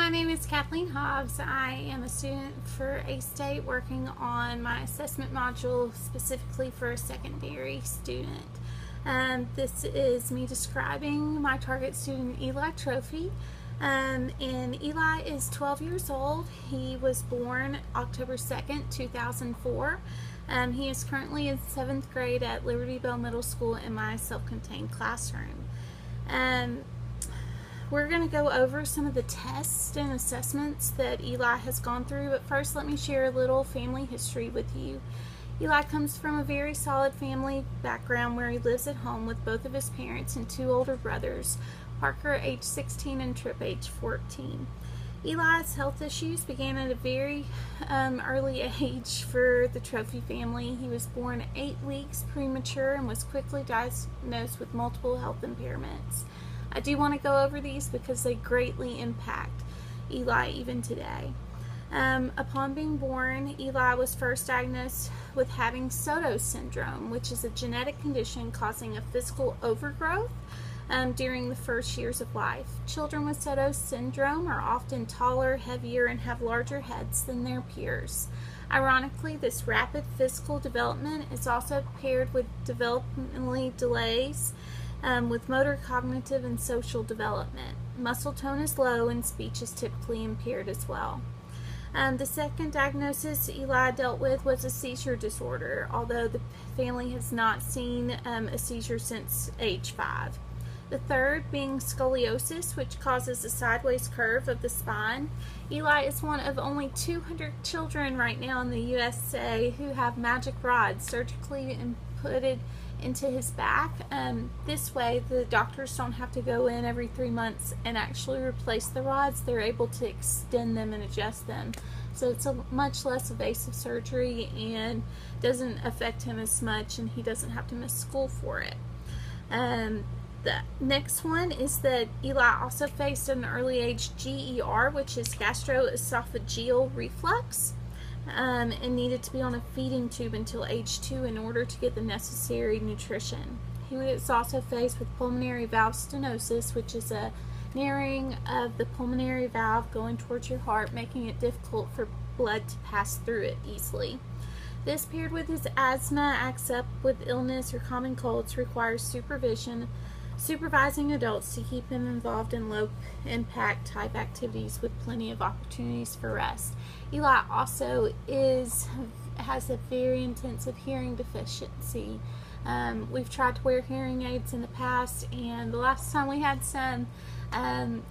My name is Kathleen Hobbs. I am a student for A-State working on my assessment module specifically for a secondary student. This is me describing my target student, Eli Trophy. And Eli is 12 years old. He was born October 2nd, 2004. He is currently in 7th grade at Liberty Bell Middle School in my self-contained classroom. We're going to go over some of the tests and assessments that Eli has gone through, but first let me share a little family history with you. Eli comes from a very solid family background where he lives at home with both of his parents and two older brothers, Parker age 16 and Tripp age 14. Eli's health issues began at a very early age for the Trophy family. He was born 8 weeks premature and was quickly diagnosed with multiple health impairments. I do want to go over these because they greatly impact Eli even today. Upon being born, Eli was first diagnosed with having Soto syndrome, which is a genetic condition causing a physical overgrowth during the first years of life. Children with Soto syndrome are often taller, heavier, and have larger heads than their peers. Ironically, this rapid physical development is also paired with developmental delays with motor, cognitive, and social development. Muscle tone is low and speech is typically impaired as well. The second diagnosis Eli dealt with was a seizure disorder, although the family has not seen a seizure since age 5. The third being scoliosis, which causes a sideways curve of the spine. Eli is one of only 200 children right now in the USA who have magic rods surgically inputted into his back. This way the doctors don't have to go in every 3 months and actually replace the rods. They're able to extend them and adjust them. So it's a much less invasive surgery and doesn't affect him as much, and he doesn't have to miss school for it. The next one is that Eli also faced at an early age GER, which is gastroesophageal reflux, and needed to be on a feeding tube until age 2 in order to get the necessary nutrition. He was also faced with pulmonary valve stenosis, which is a narrowing of the pulmonary valve going towards your heart, making it difficult for blood to pass through it easily. This, paired with his asthma, acts up with illness or common colds, requires supervising adults to keep him involved in low impact type activities with plenty of opportunities for rest. Eli also has a very intensive hearing deficiency. We've tried to wear hearing aids in the past, and the last time we had some,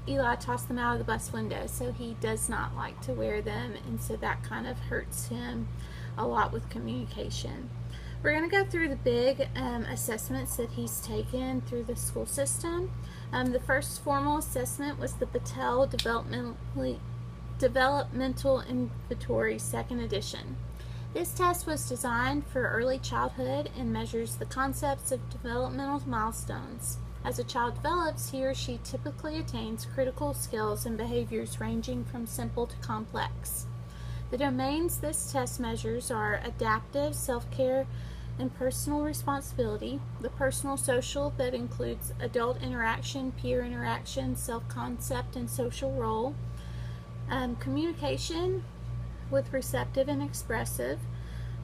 Eli tossed them out of the bus window, so he does not like to wear them, and so that kind of hurts him a lot with communication. We're going to go through the big assessments that he's taken through the school system. The first formal assessment was the Patel Developmental Inventory 2nd edition. This test was designed for early childhood and measures the concepts of developmental milestones. As a child develops, he or she typically attains critical skills and behaviors ranging from simple to complex. The domains this test measures are adaptive, self-care, and personal responsibility, the personal social that includes adult interaction, peer interaction, self-concept, and social role, communication with receptive and expressive,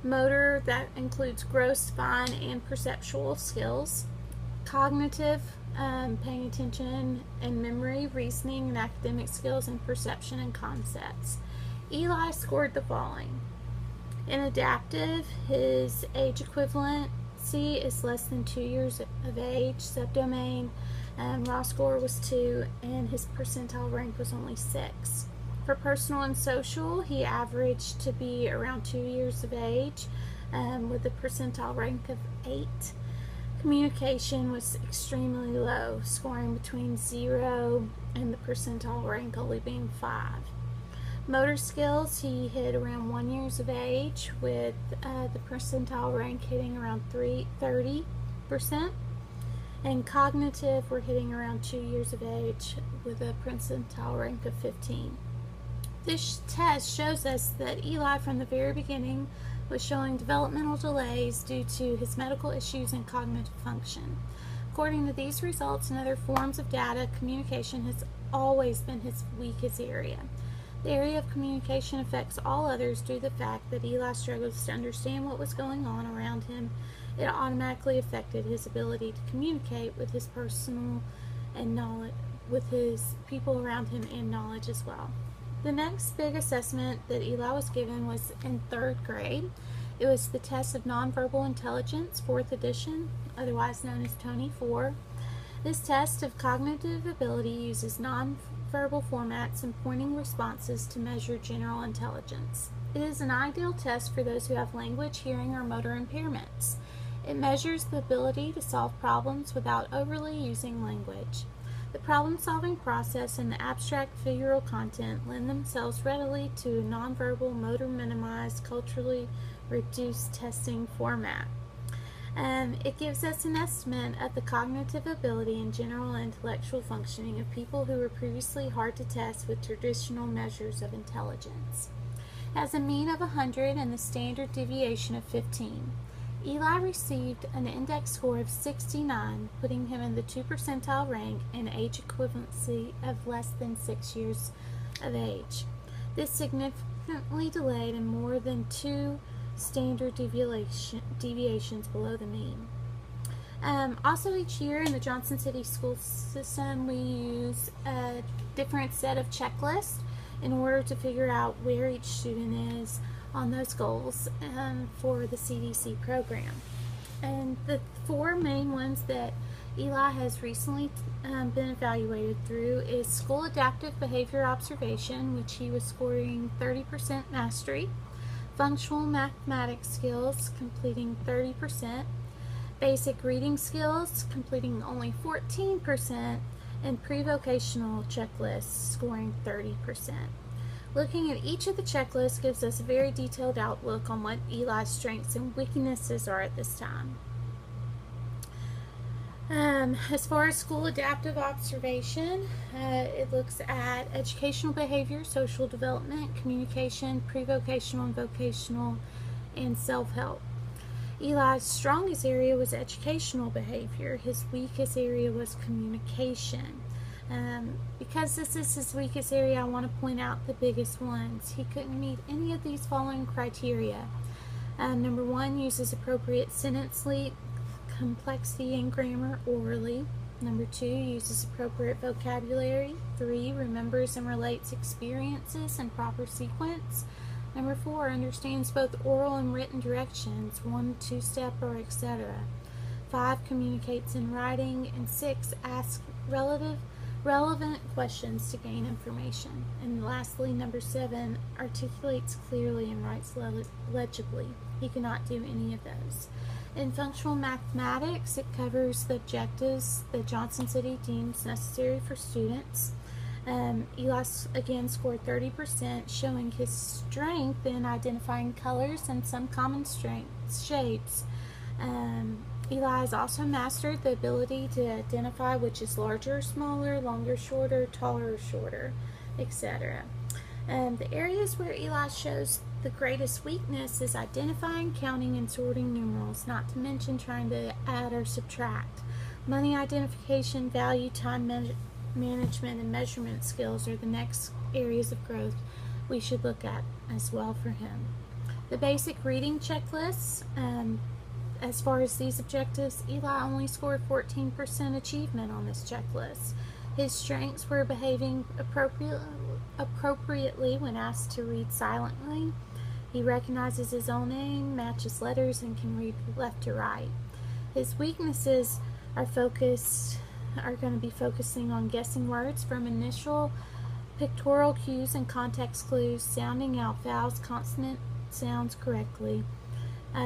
motor that includes gross, fine, and perceptual skills, cognitive, paying attention and memory, reasoning, and academic skills, and perception and concepts. Eli scored the following. In adaptive, his age equivalency is less than 2 years of age. Subdomain, raw score was 2, and his percentile rank was only 6. For personal and social, he averaged to be around 2 years of age with a percentile rank of 8. Communication was extremely low, scoring between 0 and the percentile rank only being 5. Motor skills, he hit around 1 year of age with the percentile rank hitting around 30%. And cognitive, we're hitting around 2 years of age with a percentile rank of 15. This test shows us that Eli from the very beginning was showing developmental delays due to his medical issues and cognitive function. According to these results and other forms of data, communication has always been his weakest area. The area of communication affects all others due to the fact that Eli struggles to understand what was going on around him. It automatically affected his ability to communicate with his personal and knowledge, with his people around him, and knowledge as well. The next big assessment that Eli was given was in 3rd grade. It was the test of nonverbal intelligence, 4th edition, otherwise known as Tony 4. This test of cognitive ability uses nonverbal formats and pointing responses to measure general intelligence. It is an ideal test for those who have language, hearing, or motor impairments. It measures the ability to solve problems without overly using language. The problem-solving process and the abstract figural content lend themselves readily to a nonverbal, motor-minimized, culturally reduced testing format. It gives us an estimate of the cognitive ability and general intellectual functioning of people who were previously hard to test with traditional measures of intelligence. It has a mean of 100 and the standard deviation of 15. Eli received an index score of 69, putting him in the 2 percentile rank and age equivalency of less than 6 years of age. This significantly delayed and more than 2 standard deviations below the mean. Also, each year in the Johnson City school system, we use a different set of checklists in order to figure out where each student is on those goals for the CDC program. And the 4 main ones that Eli has recently been evaluated through is school adaptive behavior observation, which he was scoring 30% mastery, functional mathematics skills, completing 30%, basic reading skills, completing only 14%, and pre-vocational checklists, scoring 30%. Looking at each of the checklists gives us a very detailed outlook on what Eli's strengths and weaknesses are at this time. As far as school adaptive observation, it looks at educational behavior, social development, communication, pre-vocational and vocational, and self-help. Eli's strongest area was educational behavior. His weakest area was communication. Because this is his weakest area, I want to point out the biggest ones. He couldn't meet any of these following criteria. Number 1, uses appropriate sentence length, complexity, and grammar orally. Number 2, uses appropriate vocabulary. 3, remembers and relates experiences in proper sequence. Number 4, understands both oral and written directions, 1, 2-step, or etc. 5, communicates in writing. And 6, asks relevant questions to gain information. And lastly, number 7, articulates clearly and writes legibly. He cannot do any of those. In functional mathematics, it covers the objectives that Johnson City deems necessary for students. Eli again scored 30%, showing his strength in identifying colors and some common shapes. Eli has also mastered the ability to identify which is larger or smaller, longer, shorter, taller or shorter, etc. The areas where Eli shows the greatest weakness is identifying, counting, and sorting numerals, not to mention trying to add or subtract. Money identification, value, time management, and measurement skills are the next areas of growth we should look at as well for him. The basic reading checklists, as far as these objectives, Eli only scored 14% achievement on this checklist. His strengths were behaving appropriately when asked to read silently. He recognizes his own name, matches letters, and can read left to right. His weaknesses are going to be focusing on guessing words from initial pictorial cues and context clues, sounding out vowels, consonant sounds correctly,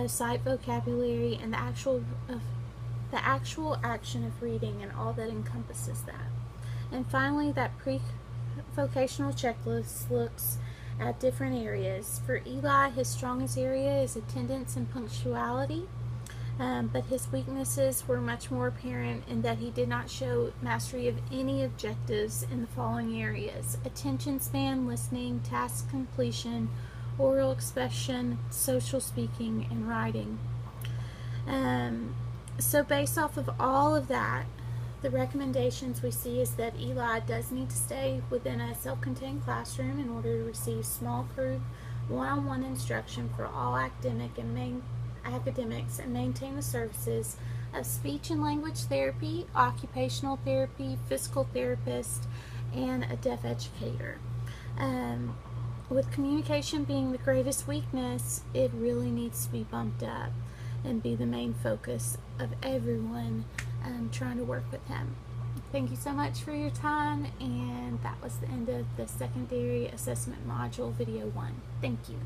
sight vocabulary, and the actual action of reading and all that encompasses that. And finally, that pre-vocational checklist looks at different areas. For Eli, his strongest area is attendance and punctuality, but his weaknesses were much more apparent in that he did not show mastery of any objectives in the following areas: attention span, listening, task completion, oral expression, social speaking, and writing. So based off of all of that, the recommendations we see is that Eli does need to stay within a self-contained classroom in order to receive small group one-on-one instruction for all academics and maintain the services of speech and language therapy, occupational therapy, physical therapist, and a deaf educator. With communication being the greatest weakness, it really needs to be bumped up and be the main focus of everyone trying to work with him. Thank you so much for your time, and that was the end of the secondary assessment module video 1. Thank you.